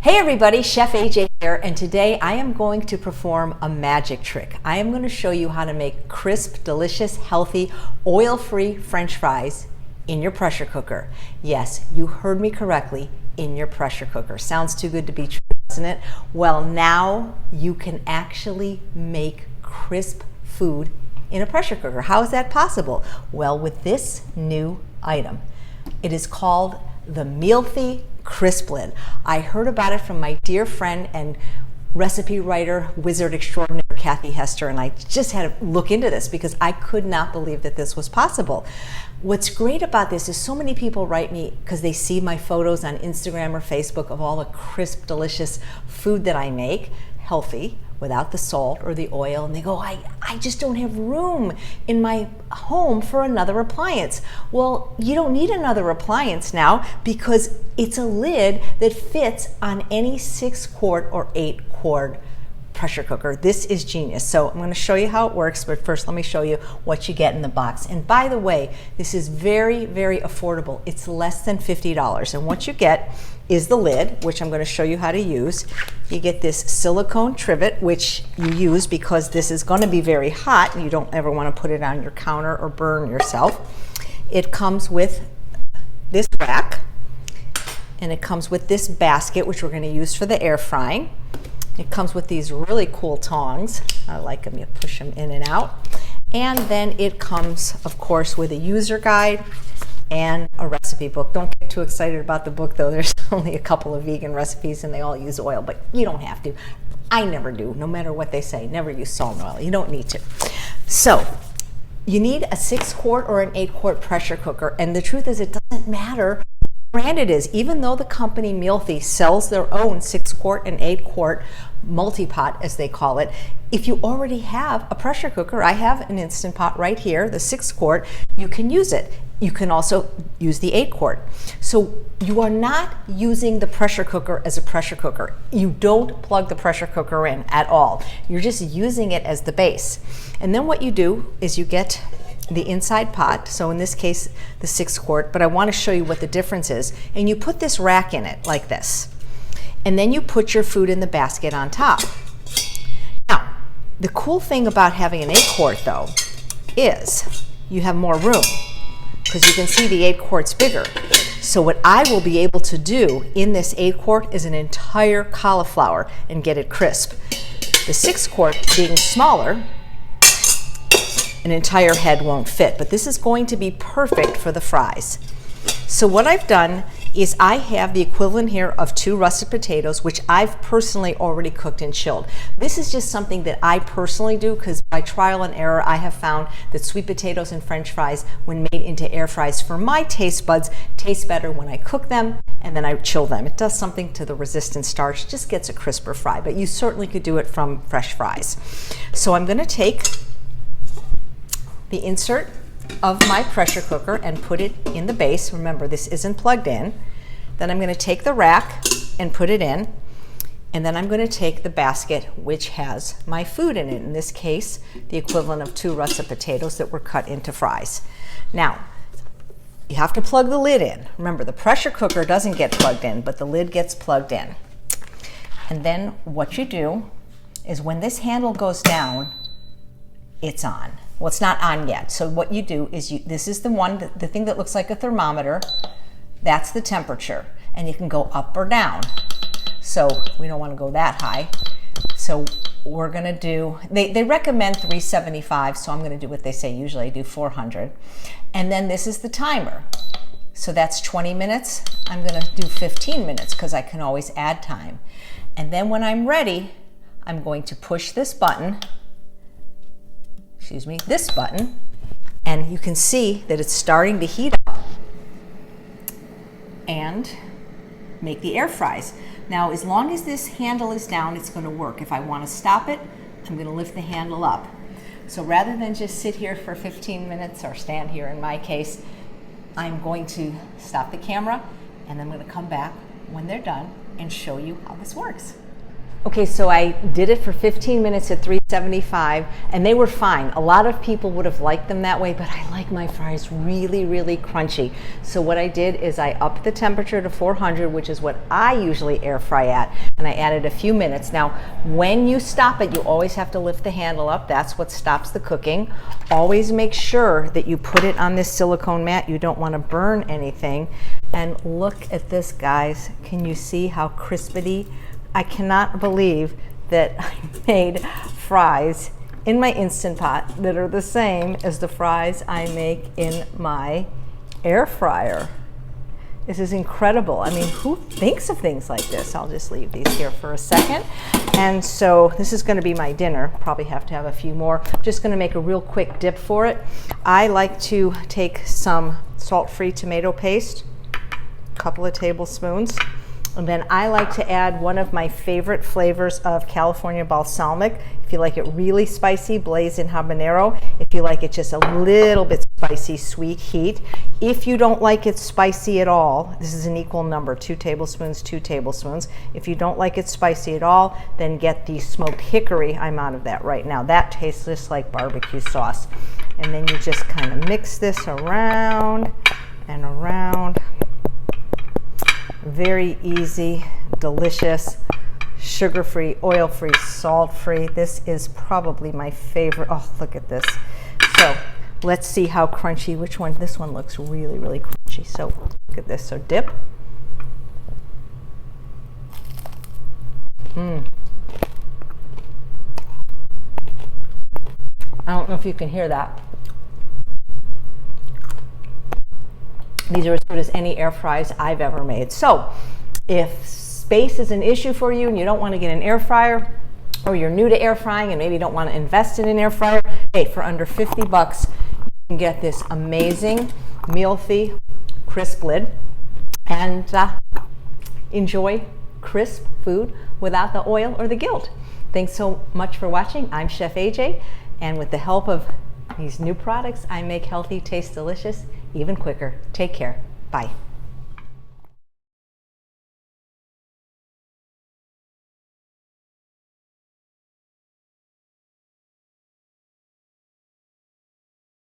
Hey everybody, Chef AJ here, and today I am going to perform a magic trick. I am going to show you how to make crisp, delicious, healthy, oil-free French fries in your pressure cooker. Yes, you heard me correctly, in your pressure cooker. Sounds too good to be true, doesn't it? Well, now you can actually make crisp food in a pressure cooker. How is that possible? Well, with this new item. It is called the Mealthy CrispLid. I heard about it from my dear friend and recipe writer, wizard extraordinaire, Kathy Hester, and I just had to look into this because I could not believe that this was possible. What's great about this is so many people write me because they see my photos on Instagram or Facebook of all the crisp, delicious food that I make, healthy, without the salt or the oil, and they go, I just don't have room in my home for another appliance. Well, you don't need another appliance now because it's a lid that fits on any 6-quart or 8-quart pressure cooker. This is genius. So I'm going to show you how it works, but first let me show you what you get in the box. And by the way, this is very, very affordable. It's less than $50. And what you get is the lid, which I'm going to show you how to use. You get this silicone trivet, which you use because this is going to be very hot and you don't ever want to put it on your counter or burn yourself. It comes with this rack, and it comes with this basket, which we're going to use for the air frying. It comes with these really cool tongs. I like them, you push them in and out. And then it comes, of course, with a user guide and a recipe book. Don't get too excited about the book though. There's only a couple of vegan recipes and they all use oil, but you don't have to. I never do, no matter what they say. Never use salt and oil. You don't need to. So you need a 6-quart or an 8-quart pressure cooker, and the truth is it doesn't matter brand it is. Even though the company Mealthy sells their own 6-quart and 8-quart multi-pot, as they call it, if you already have a pressure cooker, I have an Instant Pot right here, the 6-quart, you can use it. You can also use the 8-quart. So you are not using the pressure cooker as a pressure cooker. You don't plug the pressure cooker in at all. You're just using it as the base. And then what you do is you get the inside pot, so in this case the 6-quart, but I want to show you what the difference is. And you put this rack in it like this, and then you put your food in the basket on top. Now, the cool thing about having an 8-quart though is you have more room because you can see the 8-quart's bigger. So what I will be able to do in this 8-quart is an entire cauliflower and get it crisp. The 6-quart being smaller, an entire head won't fit, but this is going to be perfect for the fries. So what I've done is I have the equivalent here of 2 russet potatoes, which I've personally already cooked and chilled. This is just something that I personally do because by trial and error I have found that sweet potatoes and French fries, when made into air fries for my taste buds, taste better when I cook them and then I chill them. It does something to the resistant starch, just gets a crisper fry, but you certainly could do it from fresh fries. So I'm going to take the insert of my pressure cooker and put it in the base. Remember, this isn't plugged in. Then I'm going to take the rack and put it in, and then I'm going to take the basket which has my food in it, in this case the equivalent of 2 russet potatoes that were cut into fries. Now you have to plug the lid in. Remember, the pressure cooker doesn't get plugged in, but the lid gets plugged in. And then what you do is when this handle goes down, it's on. Well, it's not on yet. So what you do is this is the one, the thing that looks like a thermometer. That's the temperature, and you can go up or down. So we don't want to go that high. So we're going to do, they recommend 375, so I'm going to do what they say. Usually I do 400. And then this is the timer. So that's 20 minutes. I'm going to do 15 minutes because I can always add time. And then when I'm ready, I'm going to push this button, this button, and you can see that it's starting to heat up and make the air fries. Now, as long as this handle is down, it's going to work. If I want to stop it, I'm going to lift the handle up. So rather than just sit here for 15 minutes or stand here in my case, I'm going to stop the camera and I'm going to come back when they're done and show you how this works. Okay, so I did it for 15 minutes at 375 and they were fine. A lot of people would have liked them that way, but I like my fries really, really crunchy. So what I did is I upped the temperature to 400, which is what I usually air fry at, and I added a few minutes. Now, when you stop it, you always have to lift the handle up. That's what stops the cooking. Always make sure that you put it on this silicone mat. You don't want to burn anything. And look at this, guys. Can you see how crispity? I cannot believe that I made fries in my Instant Pot that are the same as the fries I make in my air fryer. This is incredible. I mean, who thinks of things like this? I'll just leave these here for a second. And so this is going to be my dinner. Probably have to have a few more. Just going to make a real quick dip for it. I like to take some salt-free tomato paste, a couple of tablespoons. And then I like to add one of my favorite flavors of California balsamic. If you like it really spicy, blazing habanero. If you like it just a little bit spicy, sweet heat. If you don't like it spicy at all, this is an equal number, 2 tablespoons, 2 tablespoons. If you don't like it spicy at all, then get the smoked hickory. I'm out of that right now. That tastes just like barbecue sauce. And then you just kind of mix this around and around. Very easy, delicious, sugar-free, oil-free, salt-free. This is probably my favorite. Oh, look at this. So let's see how crunchy, which one, this one looks really, really crunchy. So look at this, so dip. I don't know if you can hear that. These are as good as any air fries I've ever made. So if space is an issue for you and you don't want to get an air fryer, or you're new to air frying and maybe don't want to invest in an air fryer, hey, for under 50 bucks, you can get this amazing Mealthy CrispLid and enjoy crisp food without the oil or the guilt. Thanks so much for watching. I'm Chef AJ, and with the help of these new products, I make healthy taste delicious even quicker. Take care. Bye.